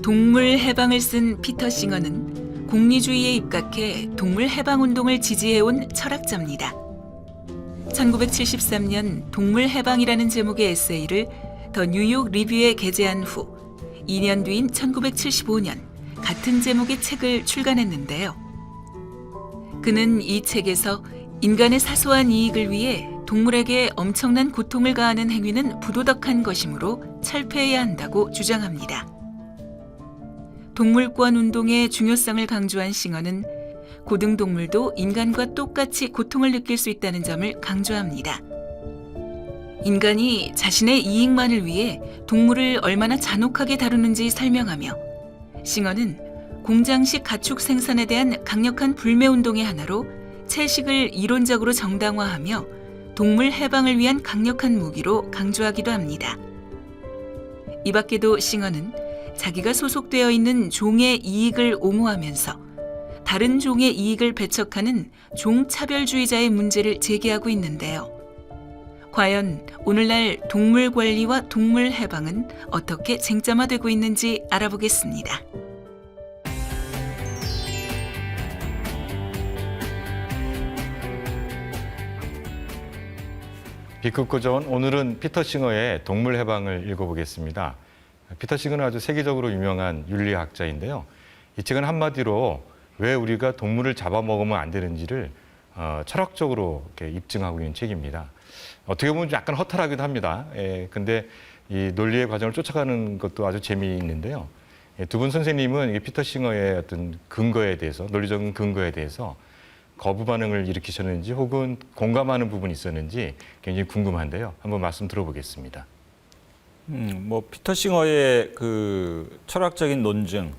동물 해방을 쓴 피터 싱어는 공리주의에 입각해 동물 해방 운동을 지지해온 철학자입니다. 1973년 동물 해방이라는 제목의 에세이를 더 뉴욕 리뷰에 게재한 후 2년 뒤인 1975년 같은 제목의 책을 출간했는데요. 그는 이 책에서 인간의 사소한 이익을 위해 동물에게 엄청난 고통을 가하는 행위는 부도덕한 것이므로 철폐해야 한다고 주장합니다. 동물권 운동의 중요성을 강조한 싱어는 고등동물도 인간과 똑같이 고통을 느낄 수 있다는 점을 강조합니다. 인간이 자신의 이익만을 위해 동물을 얼마나 잔혹하게 다루는지 설명하며 싱어는 공장식 가축 생산에 대한 강력한 불매운동의 하나로 채식을 이론적으로 정당화하며 동물 해방을 위한 강력한 무기로 강조하기도 합니다. 이 밖에도 싱어는 자기가 소속되어 있는 종의 이익을 옹호하면서 다른 종의 이익을 배척하는 종차별주의자의 문제를 제기하고 있는데요. 과연 오늘날 동물 권리와 동물 해방은 어떻게 쟁점화되고 있는지 알아보겠습니다. B급 고전 오늘은 피터 싱어의 동물 해방을 읽어보겠습니다. 피터 싱어는 아주 세계적으로 유명한 윤리학자인데요. 이 책은 한마디로 왜 우리가 동물을 잡아먹으면 안 되는지를 철학적으로 이렇게 입증하고 있는 책입니다. 어떻게 보면 약간 허탈하기도 합니다. 근데 이 논리의 과정을 쫓아가는 것도 아주 재미있는데요. 두 분 선생님은 피터 싱어의 어떤 근거에 대해서, 논리적인 근거에 대해서 거부 반응을 일으키셨는지 혹은 공감하는 부분이 있었는지 굉장히 궁금한데요. 한번 말씀 들어보겠습니다. 피터 싱어의 그 철학적인 논증,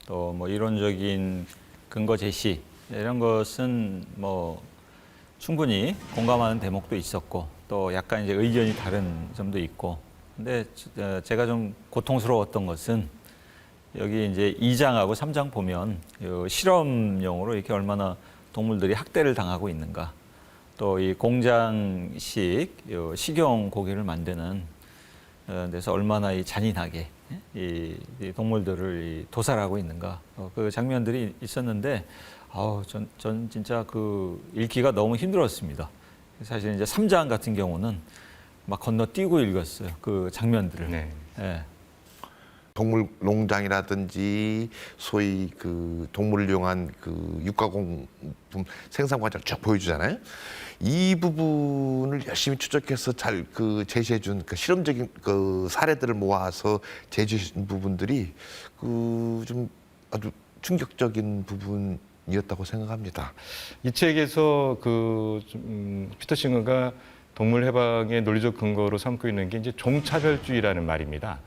또 이론적인 근거 제시 이런 것은 충분히 공감하는 대목도 있었고 또 약간 이제 의견이 다른 점도 있고. 근데 제가 좀 고통스러웠던 것은 여기 이제 2장하고 3장 보면 실험용으로 이렇게 얼마나 동물들이 학대를 당하고 있는가. 또 이 공장식 식용 고기를 만드는 데서 얼마나 잔인하게 이 동물들을 도살하고 있는가. 그 장면들이 있었는데, 전 진짜 그 읽기가 너무 힘들었습니다. 사실 이제 3장 같은 경우는 막 건너뛰고 읽었어요. 그 장면들을. 네. 네. 동물 농장이라든지 소위 그 동물을 이용한 그 육가공품 생산 과정을 쭉 보여주잖아요. 이 부분을 열심히 추적해서 잘 그 제시해준 그 실험적인 그 사례들을 모아서 제시해준 부분들이 그 좀 아주 충격적인 부분이었다고 생각합니다. 이 책에서 피터 싱어가 동물 해방의 논리적 근거로 삼고 있는 게 이제 종차별주의라는 말입니다.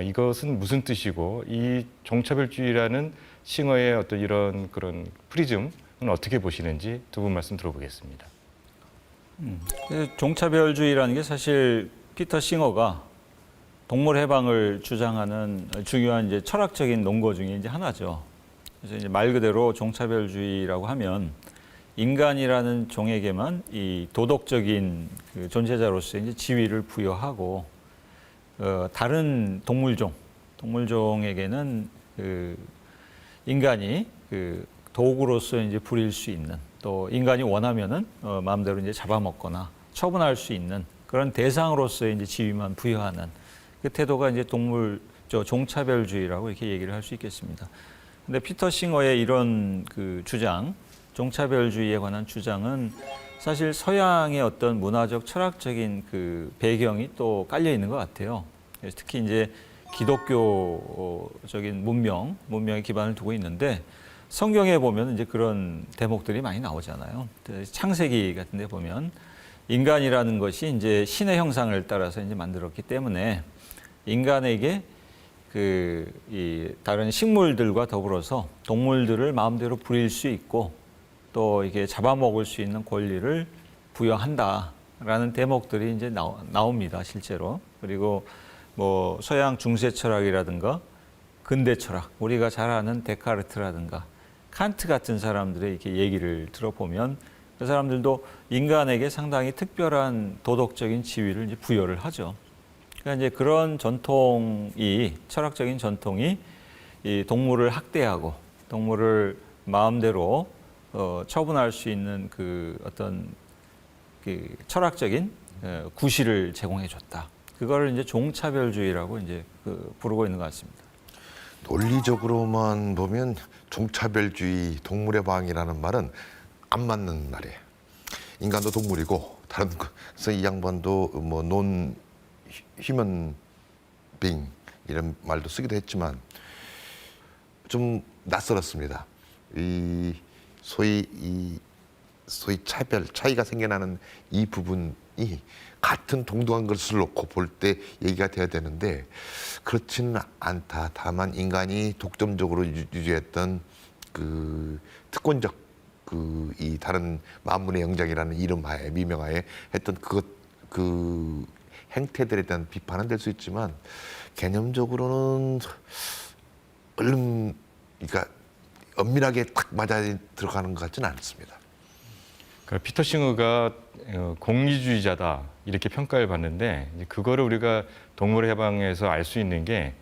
이것은 무슨 뜻이고 이 종차별주의라는 싱어의 어떤 이런 그런 프리즘은 어떻게 보시는지 두 분 말씀 들어보겠습니다. 종차별주의라는 게 사실 피터 싱어가 동물 해방을 주장하는 중요한 이제 철학적인 논거 중에 이제 하나죠. 그래서 이제 말 그대로 종차별주의라고 하면 인간이라는 종에게만 이 도덕적인 그 존재자로서의 이제 지위를 부여하고 다른 동물종에게는 그 인간이 그 도구로서 이제 부릴 수 있는 또 인간이 원하면은 마음대로 이제 잡아먹거나 처분할 수 있는 그런 대상으로서의 이제 지위만 부여하는 그 태도가 이제 종차별주의라고 이렇게 얘기를 할 수 있겠습니다. 근데 피터 싱어의 이런 그 주장, 종차별주의에 관한 주장은 사실 서양의 어떤 문화적 철학적인 그 배경이 또 깔려 있는 것 같아요. 그래서 특히 이제 기독교적인 문명에 기반을 두고 있는데 성경에 보면 이제 그런 대목들이 많이 나오잖아요. 창세기 같은 데 보면 인간이라는 것이 이제 신의 형상을 따라서 이제 만들었기 때문에 인간에게 이 다른 식물들과 더불어서 동물들을 마음대로 부릴 수 있고 또 이게 잡아먹을 수 있는 권리를 부여한다라는 대목들이 이제 나옵니다, 실제로. 그리고 서양 중세 철학이라든가 근대 철학, 우리가 잘 아는 데카르트라든가 칸트 같은 사람들의 이렇게 얘기를 들어보면 그 사람들도 인간에게 상당히 특별한 도덕적인 지위를 이제 부여를 하죠. 그러니까 이제 그런 전통이, 철학적인 전통이 이 동물을 학대하고 동물을 마음대로 처분할 수 있는 그 어떤 그 철학적인 구실을 제공해 줬다. 그거를 이제 종차별주의라고 이제 부르고 있는 것 같습니다. 논리적으로만 보면 종차별주의, 동물의 방이라는 말은 안 맞는 말이에요. 인간도 동물이고 다른 그래서 이 양반도 뭐 논 휴먼 빙 이런 말도 쓰기도 했지만 좀 낯설었습니다. 이 소위 차이가 생겨나는 이 부분이 같은 동등한 것을 놓고 볼 때 얘기가 돼야 되는데 그렇지는 않다. 다만 인간이 독점적으로 유지했던 그 특권적 이 다른 만물의 영장이라는 이름하에 미명하에 했던 그 행태들에 대한 비판은 될 수 있지만 개념적으로는 그러니까 엄밀하게 딱 맞아 들어가는 것 같지는 않습니다. 그러니까 피터 싱어가 공리주의자다 이렇게 평가를 받는데 이제 그거를 우리가 동물 해방에서 알 수 있는 게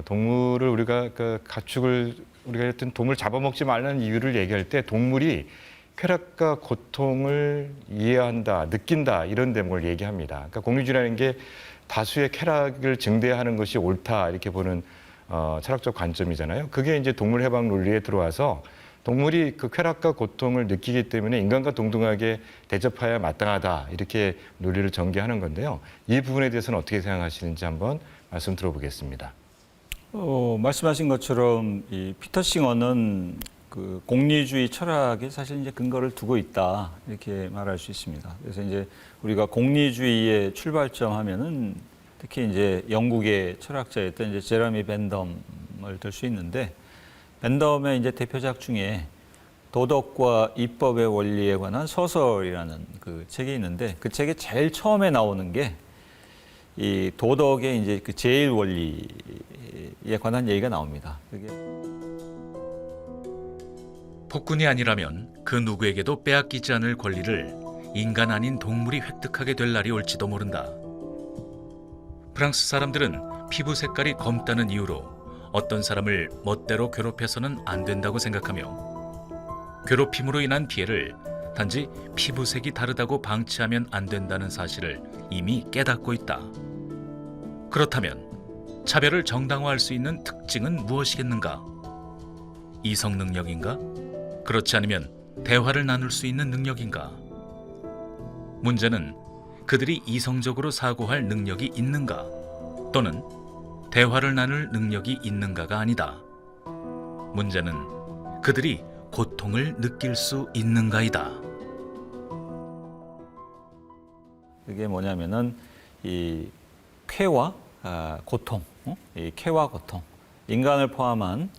동물을 우리가 그 가축을 우리가 했던 동물 잡아먹지 말라는 이유를 얘기할 때 동물이 쾌락과 고통을 이해한다, 느낀다 이런 대목을 얘기합니다. 그러니까 공리주의라는 게 다수의 쾌락을 증대하는 것이 옳다 이렇게 보는 철학적 관점이잖아요. 그게 이제 동물 해방 논리에 들어와서 동물이 그 쾌락과 고통을 느끼기 때문에 인간과 동등하게 대접해야 마땅하다 이렇게 논리를 전개하는 건데요. 이 부분에 대해서는 어떻게 생각하시는지 한번 말씀 들어보겠습니다. 말씀하신 것처럼 이 피터 싱어는 그 공리주의 철학에 사실 이제 근거를 두고 있다 이렇게 말할 수 있습니다. 그래서 이제 우리가 공리주의의 출발점 하면은 특히 이제 영국의 철학자였던 이제 제러미 벤덤을 들 수 있는데 벤덤의 이제 대표작 중에 도덕과 입법의 원리에 관한 소설이라는 그 책이 있는데 그 책에 제일 처음에 나오는 게 이 도덕의 이제 그 제일 원리에 관한 얘기가 나옵니다. 그게 폭군이 아니라면 그 누구에게도 빼앗기지 않을 권리를 인간 아닌 동물이 획득하게 될 날이 올지도 모른다. 프랑스 사람들은 피부 색깔이 검다는 이유로 어떤 사람을 멋대로 괴롭혀서는 안 된다고 생각하며 괴롭힘으로 인한 피해를 단지 피부색이 다르다고 방치하면 안 된다는 사실을 이미 깨닫고 있다. 그렇다면 차별을 정당화할 수 있는 특징은 무엇이겠는가? 이성 능력인가? 그렇지 않으면 대화를 나눌 수 있는 능력인가? 문제는 그들이 이성적으로 사고할 능력이 있는가? 또는 대화를 나눌 능력이 있는가가 아니다. 문제는 그들이 고통을 느낄 수 있는가이다. 그게 뭐냐면은 이 쾌와 고통, 이 쾌와 고통, 인간을 포함한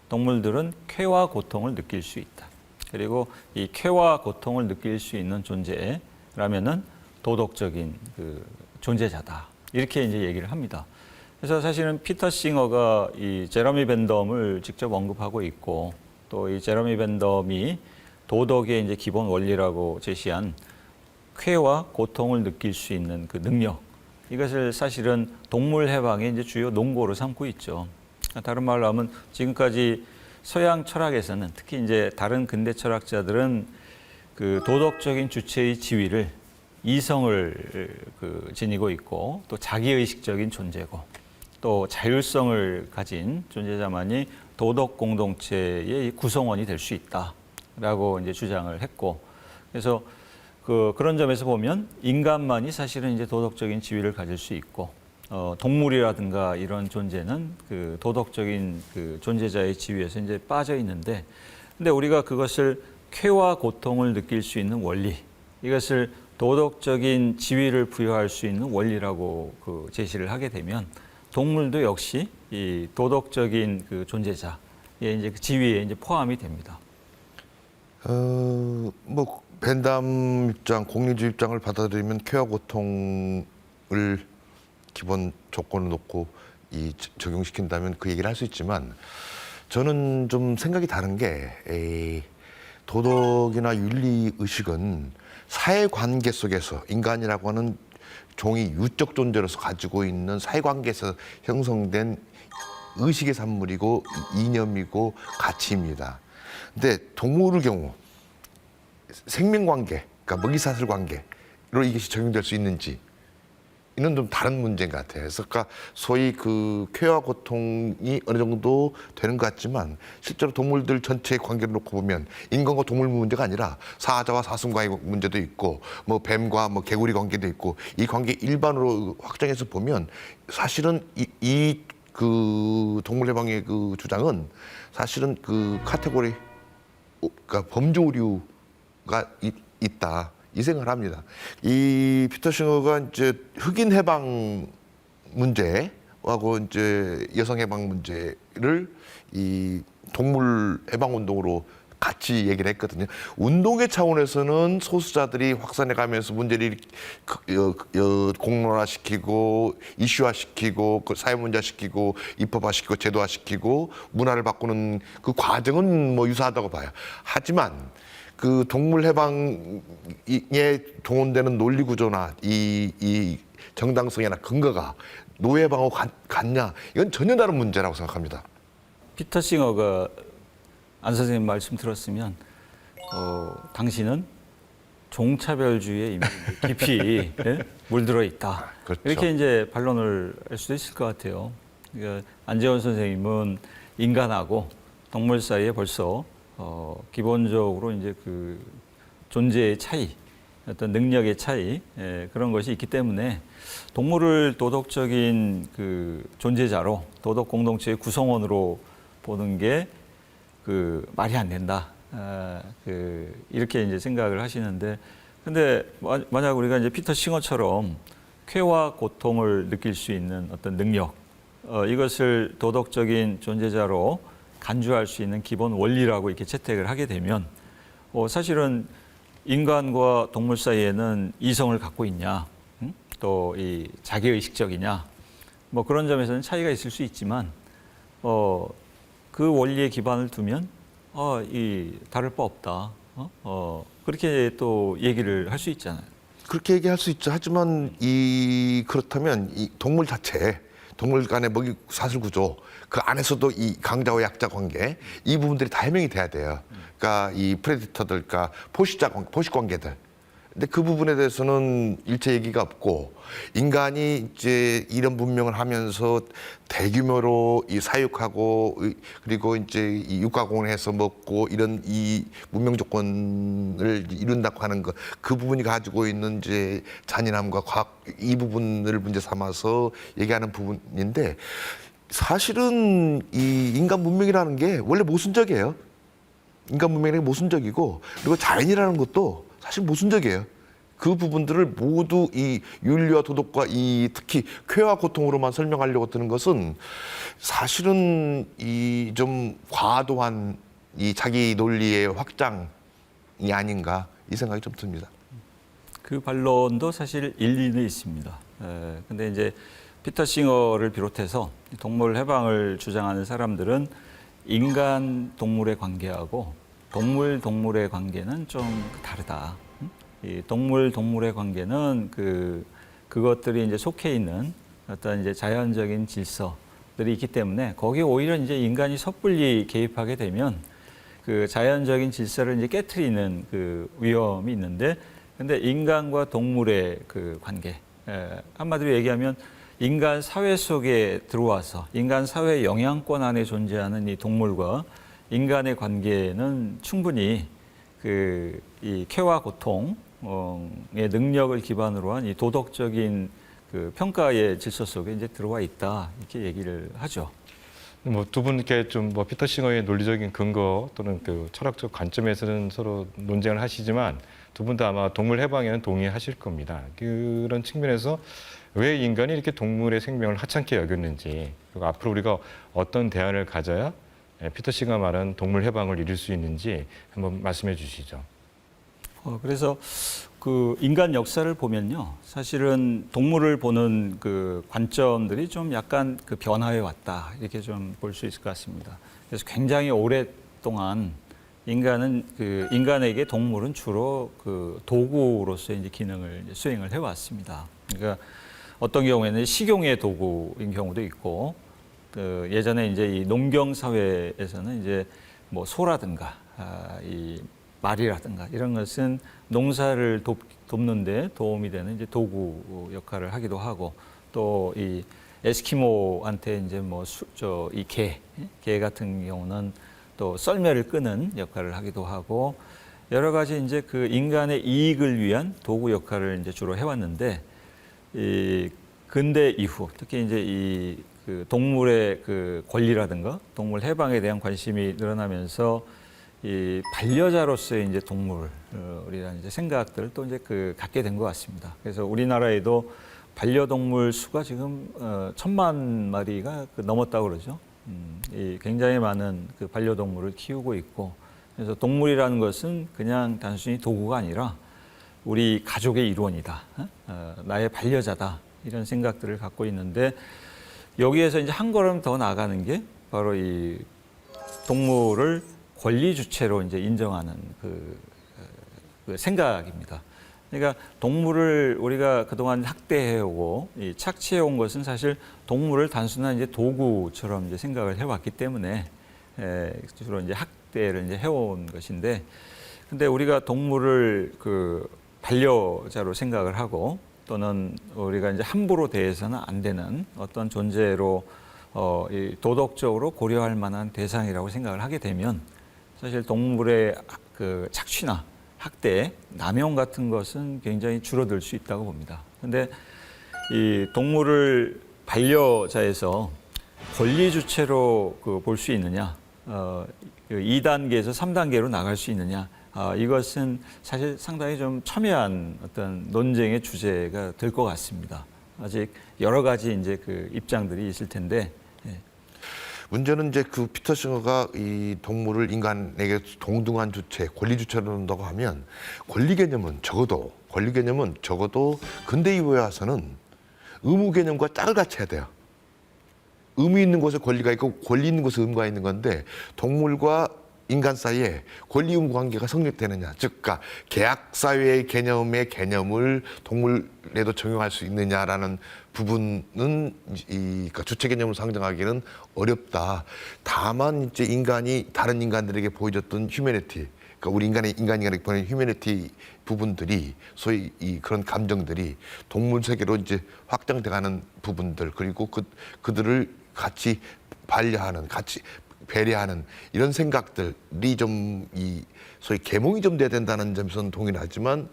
동물들은 쾌와 고통을 느낄 수 있다. 그리고 이 쾌와 고통을 느낄 수 있는 존재라면은 도덕적인 그 존재자다. 이렇게 이제 얘기를 합니다. 그래서 사실은 피터 싱어가 이 제러미 벤덤을 직접 언급하고 있고 또 이 제러미 벤덤이 도덕의 이제 기본 원리라고 제시한 쾌와 고통을 느낄 수 있는 그 능력, 이것을 사실은 동물 해방의 이제 주요 논거로 삼고 있죠. 다른 말로 하면 지금까지 서양 철학에서는 특히 이제 다른 근대 철학자들은 그 도덕적인 주체의 지위를 이성을 지니고 있고 또 자기의식적인 존재고 또 자율성을 가진 존재자만이 도덕 공동체의 구성원이 될 수 있다라고 이제 주장을 했고 그래서 그런 점에서 보면 인간만이 사실은 이제 도덕적인 지위를 가질 수 있고 동물이라든가 이런 존재는 그 도덕적인 그 존재자의 지위에서 이제 빠져 있는데 근데 우리가 그것을 쾌와 고통을 느낄 수 있는 원리 이것을 도덕적인 지위를 부여할 수 있는 원리라고 그 제시를 하게 되면 동물도 역시 이 도덕적인 그 존재자의 이제 그 지위에 이제 포함이 됩니다. 뭐 벤담 입장, 공리주의 입장을 받아들이면 쾌와 고통을 기본 조건을 놓고 적용시킨다면 그 얘기를 할 수 있지만 저는 좀 생각이 다른 게 도덕이나 윤리 의식은 사회관계 속에서 인간이라고 하는 종이 유적 존재로서 가지고 있는 사회관계에서 형성된 의식의 산물이고 이념이고 가치입니다. 근데 동물의 경우 생명관계, 그러니까 먹이사슬 관계로 이것이 적용될 수 있는지 이는 좀 다른 문제인 것 같아요. 그래서 그러니까 소위 그 쾌와 고통이 어느 정도 되는 것 같지만 실제로 동물들 전체의 관계를 놓고 보면 인간과 동물 문제가 아니라 사자와 사슴과의 문제도 있고 뭐 뱀과 뭐 개구리 관계도 있고 이 관계 일반으로 확장해서 보면 사실은 그 동물해방의 그 주장은 사실은 그 카테고리, 그러니까 범조류가 있다. 이 생각을 합니다. 이 피터 싱어가 이제 흑인 해방 문제하고 이제 여성 해방 문제를 이 동물 해방 운동으로 같이 얘기를 했거든요. 운동의 차원에서는 소수자들이 확산해가면서 문제를 공론화시키고 이슈화시키고 사회문제화시키고 입법화시키고 제도화시키고 문화를 바꾸는 그 과정은 뭐 유사하다고 봐요. 하지만 그 동물 해방에 동원되는 논리 구조나 이 정당성이나 근거가 노예 해방하고 같냐? 이건 전혀 다른 문제라고 생각합니다. 피터 싱어가 안 선생님 말씀 들었으면 당신은 종차별주의에 이미 깊이 예? 물들어 있다. 그렇죠. 이렇게 이제 반론을 할 수도 있을 것 같아요. 그러니까 안재원 선생님은 인간하고 동물 사이에 벌써 기본적으로 이제 그 존재의 차이, 어떤 능력의 차이 그런 것이 있기 때문에 동물을 도덕적인 그 존재자로 도덕 공동체의 구성원으로 보는 게 그 말이 안 된다. 이렇게 이제 생각을 하시는데, 근데 만약 우리가 이제 피터 싱어처럼 쾌와 고통을 느낄 수 있는 어떤 능력, 이것을 도덕적인 존재자로 간주할 수 있는 기본 원리라고 이렇게 채택을 하게 되면 사실은 인간과 동물 사이에는 이성을 갖고 있냐, 또 이 자기의식적이냐, 뭐 그런 점에서는 차이가 있을 수 있지만 그 원리에 기반을 두면 이 다를 바 없다. 그렇게 또 얘기를 할 수 있잖아요. 그렇게 얘기할 수 있죠. 하지만 그렇다면 이 동물 자체, 동물 간의 먹이 사슬 구조, 그 안에서도 이 강자와 약자 관계, 이 부분들이 다 해명이 돼야 돼요. 그러니까 이 프레디터들, 그러니까 포식 관계들. 근데 그 부분에 대해서는 일체 얘기가 없고, 인간이 이제 이런 문명을 하면서 대규모로 이 사육하고, 그리고 이제 이 육가공을 해서 먹고 이런 이 문명 조건을 이룬다고 하는 것, 그 부분이 가지고 있는 이제 잔인함과 과학, 이 부분을 문제 삼아서 얘기하는 부분인데, 사실은 이 인간 문명이라는 게 원래 모순적이에요. 인간 문명이 모순적이고, 그리고 자연이라는 것도 사실 모순적이에요. 그 부분들을 모두 이 윤리와 도덕과 이 특히 쾌와 고통으로만 설명하려고 드는 것은 사실은 이 좀 과도한 이 자기 논리의 확장이 아닌가 이 생각이 좀 듭니다. 그 반론도 사실 일리는 있습니다. 근데 이제 피터 싱어를 비롯해서 동물 해방을 주장하는 사람들은 인간 동물의 관계하고 동물 동물의 관계는 좀 다르다. 이 동물 동물의 관계는 그것들이 이제 속해 있는 어떤 이제 자연적인 질서들이 있기 때문에 거기에 오히려 이제 인간이 섣불리 개입하게 되면 그 자연적인 질서를 이제 깨트리는 그 위험이 있는데, 근데 인간과 동물의 그 관계, 한마디로 얘기하면 인간 사회 속에 들어와서 인간 사회 영향권 안에 존재하는 이 동물과 인간의 관계는 충분히 이 쾌와 고통의 능력을 기반으로 한 이 도덕적인 그 평가의 질서 속에 이제 들어와 있다, 이렇게 얘기를 하죠. 뭐 두 분께 좀 뭐 피터 싱어의 논리적인 근거 또는 그 철학적 관점에서는 서로 논쟁을 하시지만 두 분 다 아마 동물 해방에는 동의하실 겁니다. 그런 측면에서 왜 인간이 이렇게 동물의 생명을 하찮게 여겼는지, 그리고 앞으로 우리가 어떤 대안을 가져야 피터 싱어가 말한 동물 해방을 이룰 수 있는지 한번 말씀해 주시죠. 그래서 그 인간 역사를 보면요, 사실은 동물을 보는 그 관점들이 좀 약간 그 변화해 왔다, 이렇게 좀 볼 수 있을 것 같습니다. 그래서 굉장히 오랫동안 인간에게 동물은 주로 그 도구로서의 이제 기능을 이제 수행을 해 왔습니다. 그러니까 어떤 경우에는 식용의 도구인 경우도 있고, 그 예전에 이제 이 농경 사회에서는 이제 뭐 소라든가 이 말이라든가 이런 것은 농사를 돕는데 도움이 되는 이제 도구 역할을 하기도 하고, 또 이 에스키모한테 이제 뭐 이 개 같은 경우는 또 썰매를 끄는 역할을 하기도 하고, 여러 가지 이제 그 인간의 이익을 위한 도구 역할을 이제 주로 해왔는데, 이 근대 이후 특히 이제 이 그 동물의 그 권리라든가 동물 해방에 대한 관심이 늘어나면서 이 반려자로서의 이제 동물이라는 이제 생각들을 또 이제 그 갖게 된 것 같습니다. 그래서 우리나라에도 반려동물 수가 지금 1,000만 마리가 넘었다고 그러죠. 이 굉장히 많은 그 반려동물을 키우고 있고, 그래서 동물이라는 것은 그냥 단순히 도구가 아니라 우리 가족의 일원이다, 나의 반려자다, 이런 생각들을 갖고 있는데, 여기에서 이제 한 걸음 더 나아가는 게 바로 이 동물을 권리 주체로 이제 인정하는 그 생각입니다. 그러니까 동물을 우리가 그동안 학대해오고 착취해온 것은 사실 동물을 단순한 이제 도구처럼 이제 생각을 해왔기 때문에 주로 이제 학대를 이제 해온 것인데, 근데 우리가 동물을 그 반려자로 생각을 하고, 또는 우리가 이제 함부로 대해서는 안 되는 어떤 존재로 이 도덕적으로 고려할 만한 대상이라고 생각을 하게 되면, 사실 동물의 그 착취나 학대, 남용 같은 것은 굉장히 줄어들 수 있다고 봅니다. 근데 이 동물을 반려자에서 권리 주체로 그 볼 수 있느냐, 2단계에서 3단계로 나갈 수 있느냐, 이것은 사실 상당히 좀 첨예한 어떤 논쟁의 주제가 될 것 같습니다. 아직 여러 가지 이제 그 입장들이 있을 텐데, 문제는 이제 그 피터 싱어가 이 동물을 인간에게 동등한 주체, 권리 주체로 본다고 하면 권리 개념은 적어도 근대 이후에 와서는 의무 개념과 짝을 같이 해야 돼요. 의무 있는 곳에 권리가 있고 권리 있는 곳에 의무가 있는 건데, 동물과 인간 사이에 권리 의무 관계가 성립되느냐, 즉, 그러니까 계약 사회의 개념을 동물에도 적용할 수 있느냐라는 부분은 그러니까 주체 개념을 상정하기는 어렵다. 다만 이제 인간이 다른 인간들에게 보여줬던 휴머니티, 그러니까 우리 인간에게 보이는 휴머니티 부분들이, 소위 그런 감정들이 동물 세계로 이제 확장돼가는 부분들, 그리고 그들을 같이 반려하는, 같이 배려하는 이런 생각들이 좀 소위 계몽이 좀 돼야 된다는 점에서는 동의를 하지만,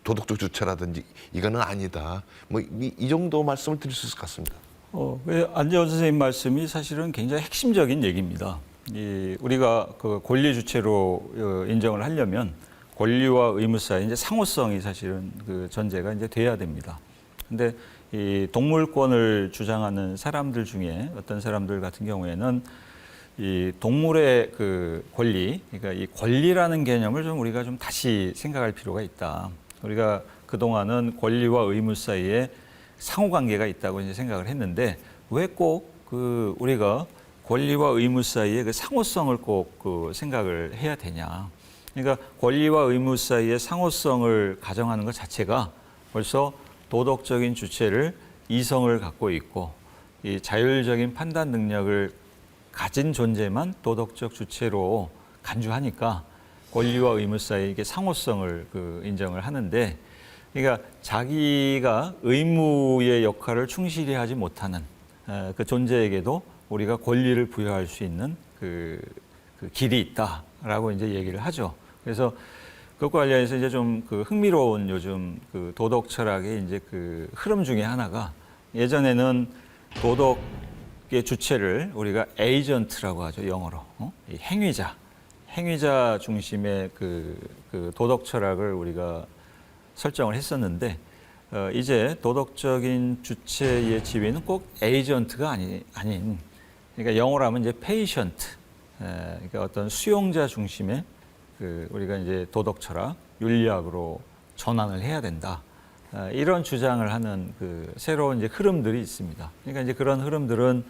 도덕적 주체라든지 이거는 아니다. 뭐 이 정도 말씀을 드릴 수 있을 것 같습니다. 안재원 선생님 말씀이 사실은 굉장히 핵심적인 얘기입니다. 우리가 그 권리 주체로 인정을 하려면 권리와 의무 사이 이제 상호성이 사실은 그 전제가 이제 돼야 됩니다. 근데 이 동물권을 주장하는 사람들 중에 어떤 사람들 같은 경우에는 이 동물의 그 권리, 그러니까 이 권리라는 개념을 좀 우리가 좀 다시 생각할 필요가 있다. 우리가 그동안은 권리와 의무 사이에 상호관계가 있다고 이제 생각을 했는데, 왜 꼭 그 우리가 권리와 의무 사이에 그 상호성을 꼭 그 생각을 해야 되냐. 그러니까 권리와 의무 사이의 상호성을 가정하는 것 자체가 벌써 도덕적인 주체를 이성을 갖고 있고, 이 자율적인 판단 능력을 가진 존재만 도덕적 주체로 간주하니까 권리와 의무 사이에 이게 상호성을 그 인정을 하는데, 그러니까 자기가 의무의 역할을 충실히 하지 못하는 그 존재에게도 우리가 권리를 부여할 수 있는 그 길이 있다라고 이제 얘기를 하죠. 그래서 그것과 관련해서 이제 좀 그 흥미로운 요즘 그 도덕 철학의 이제 그 흐름 중에 하나가, 예전에는 도덕의 주체를 우리가 에이전트라고 하죠, 영어로. 이 행위자 중심의 그 도덕 철학을 우리가 설정을 했었는데, 이제 도덕적인 주체의 지위는 꼭 에이전트가 아닌, 그러니까 영어로 하면 이제 페이션트, 그러니까 어떤 수용자 중심의 그 우리가 이제 도덕 철학, 윤리학으로 전환을 해야 된다. 이런 주장을 하는 그 새로운 이제 흐름들이 있습니다. 그러니까 이제 그런 흐름들은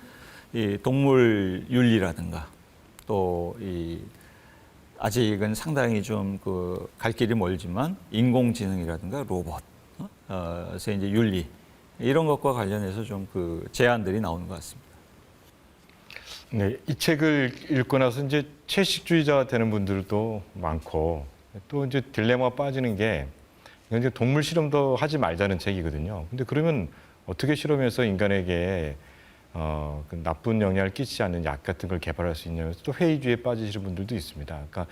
이 동물 윤리라든가, 또 이 아직은 상당히 좀 그 갈 길이 멀지만 인공지능이라든가 로봇, 그래서 이제 윤리, 이런 것과 관련해서 좀 그 제안들이 나오는 것 같습니다. 네, 이 책을 읽고 나서 이제 채식주의자 되는 분들도 많고 또 이제 딜레마가 빠지는 게 이제 동물 실험도 하지 말자는 책이거든요. 근데 그러면 어떻게 실험해서 인간에게 그 나쁜 영향을 끼치지 않는 약 같은 걸 개발할 수 있냐면서 또 회의주의에 빠지시는 분들도 있습니다. 그러니까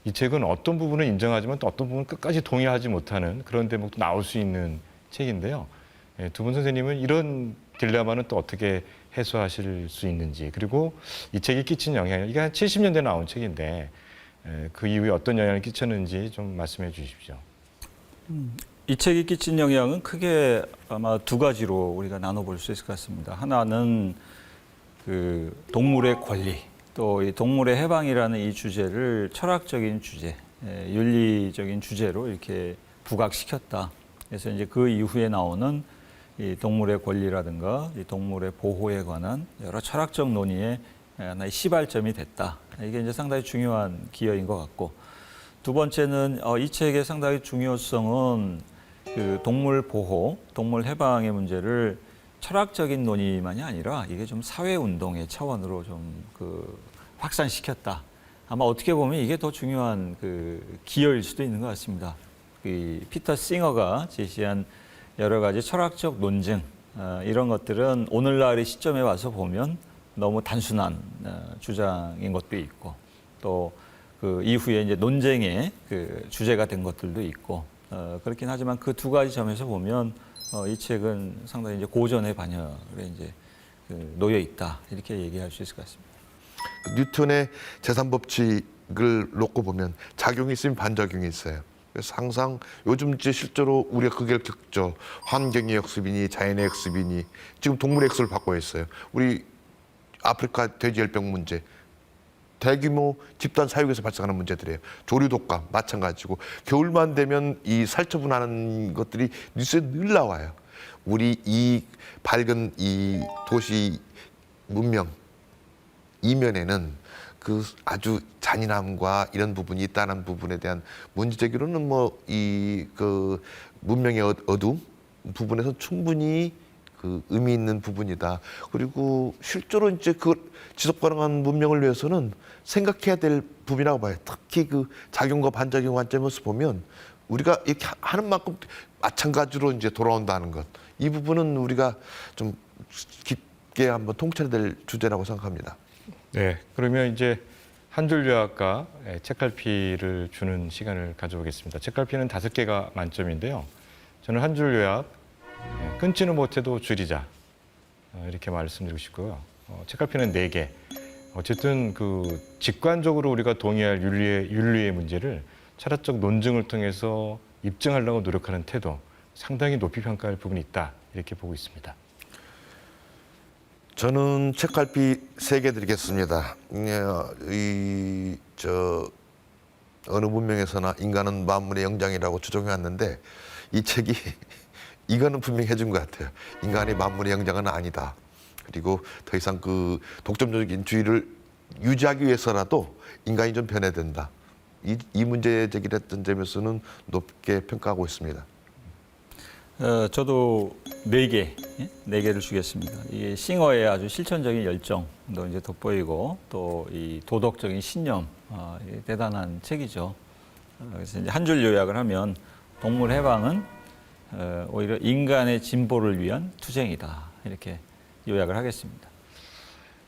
이 책은 어떤 부분은 인정하지만 또 어떤 부분은 끝까지 동의하지 못하는 그런 대목도 나올 수 있는 책인데요. 예, 두 분 선생님은 이런 딜레마는 또 어떻게 해소하실 수 있는지, 그리고 이 책이 끼친 영향, 이게 한 70년대에 나온 책인데 그 이후에 어떤 영향을 끼쳤는지 좀 말씀해 주십시오. 이 책이 끼친 영향은 크게 아마 두 가지로 우리가 나눠볼 수 있을 것 같습니다. 하나는 그 동물의 권리, 또 이 동물의 해방이라는 이 주제를 철학적인 주제, 윤리적인 주제로 이렇게 부각시켰다. 그래서 이제 그 이후에 나오는 이 동물의 권리라든가 이 동물의 보호에 관한 여러 철학적 논의의 하나의 시발점이 됐다. 이게 이제 상당히 중요한 기여인 것 같고, 두 번째는 이 책의 상당히 중요성은 그 동물 보호, 동물 해방의 문제를 철학적인 논의만이 아니라 이게 좀 사회 운동의 차원으로 좀 그 확산시켰다. 아마 어떻게 보면 이게 더 중요한 그 기여일 수도 있는 것 같습니다. 그 피터 싱어가 제시한 여러 가지 철학적 논증, 이런 것들은 오늘날의 시점에 와서 보면 너무 단순한 주장인 것도 있고, 또 그 이후에 이제 논쟁의 그 주제가 된 것들도 있고, 그렇긴 하지만 그 두 가지 점에서 보면 이 책은 상당히 이제 고전의 반열에 이제 그 놓여 있다, 이렇게 얘기할 수 있을 것 같습니다. 뉴턴의 제3법칙을 놓고 보면 작용이 있으면 반작용이 있어요. 그래서 항상 요즘 이제 실제로 우리가 그걸 겪죠. 환경의 역습이니 자연의 역습이니 지금 동물의 역습을 받고 있어요. 우리 아프리카 돼지열병 문제, 대규모 집단 사육에서 발생하는 문제들이에요. 조류 독감 마찬가지고, 겨울만 되면 이 살처분하는 것들이 뉴스에 늘 나와요. 우리 이 밝은 이 도시 문명 이면에는 그 아주 잔인함과 이런 부분이 있다는 부분에 대한 문제 제기로는 뭐 이 그 문명의 어두움 부분에서 충분히 그 의미 있는 부분이다. 그리고 실제로 이제 그 지속 가능한 문명을 위해서는 생각해야 될 부분이라고 봐요. 특히 그 작용과 반작용 관점에서 보면 우리가 이렇게 하는 만큼 마찬가지로 이제 돌아온다는 것. 이 부분은 우리가 좀 깊게 한번 통찰해야 될 주제라고 생각합니다. 네, 그러면 이제 한 줄 요약과 책갈피를 주는 시간을 가져보겠습니다. 책갈피는 5개가 만점인데요. 저는 한 줄 요약, 끊지는 못해도 줄이자, 이렇게 말씀드리고 싶고요. 책갈피는 4개. 어쨌든 그 직관적으로 우리가 동의할 윤리의 문제를 철학적 논증을 통해서 입증하려고 노력하는 태도, 상당히 높이 평가할 부분이 있다, 이렇게 보고 있습니다. 저는 책갈피 3개 드리겠습니다. 어느 문명에서나 인간은 만물의 영장이라고 주장해 왔는데 이 책이 이거는 분명히 해준 것 같아요. 인간이 만물의 영장은 아니다. 그리고 더 이상 그 독점적인 주의를 유지하기 위해서라도 인간이 좀 변해야 된다. 이 문제 제기를 했던 점에서는 높게 평가하고 있습니다. 저도 4개를 주겠습니다. 이게 싱어의 아주 실천적인 열정도 이제 돋보이고, 또 이 도덕적인 신념, 대단한 책이죠. 그래서 이제 한 줄 요약을 하면 동물 해방은 오히려 인간의 진보를 위한 투쟁이다, 이렇게 요약을 하겠습니다.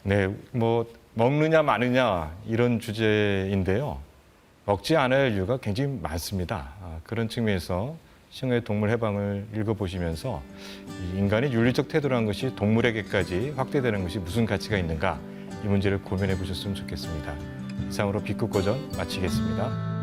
네, 뭐 먹느냐 마느냐 이런 주제인데요. 먹지 않아야 할 이유가 굉장히 많습니다. 그런 측면에서 싱어의 동물 해방을 읽어보시면서 이 인간의 윤리적 태도라는 것이 동물에게까지 확대되는 것이 무슨 가치가 있는가, 이 문제를 고민해 보셨으면 좋겠습니다. 이상으로 B급 고전 마치겠습니다.